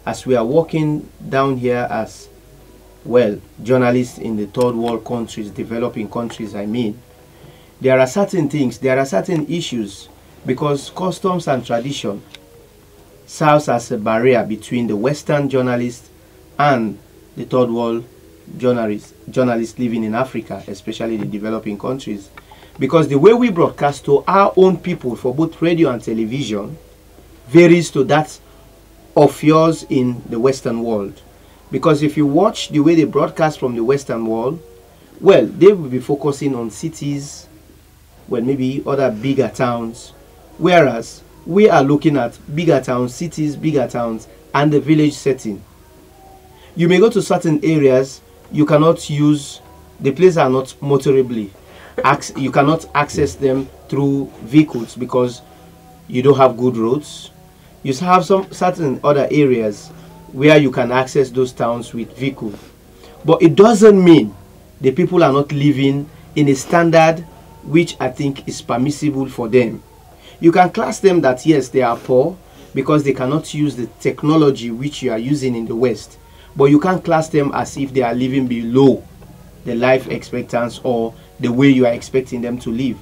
as we are working down here as well, journalists in the third world countries, developing countries, I mean, there are certain things, there are certain issues, because customs and tradition serves as a barrier between the Western journalists and the third world journalists living in Africa, especially the developing countries. Because the way we broadcast to our own people for both radio and television varies to that of yours in the Western world. Because if you watch the way they broadcast from the Western world, well, they will be focusing on cities, well, maybe other bigger towns, whereas we are looking at bigger towns, cities, bigger towns, and the village setting. You may go to certain areas, you cannot use, the places are not motorably, you cannot access them through vehicles because you don't have good roads. You have some certain other areas where you can access those towns with vehicles. But it doesn't mean the people are not living in a standard which I think is permissible for them. You can class them that yes, they are poor because they cannot use the technology which you are using in the West. But you can't class them as if they are living below the life expectancy or the way you are expecting them to live.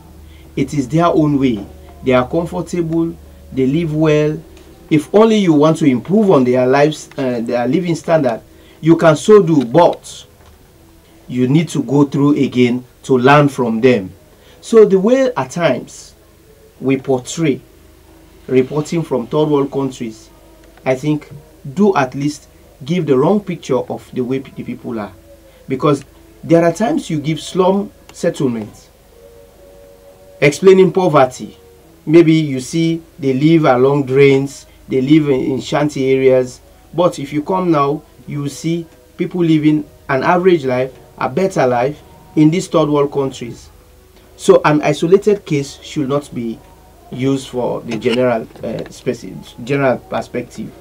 It is their own way. They are comfortable, they live well. If only you want to improve on their lives, their living standard, you can so do, but you need to go through again to learn from them. So the way at times we portray reporting from third world countries, I think do at least give the wrong picture of the way the people are. Because there are times you give slum settlements explaining poverty. Maybe you see they live along drains, they live in shanty areas, but if you come now, you will see people living an average life, a better life in these third world countries. So an isolated case should not be used for the general perspective.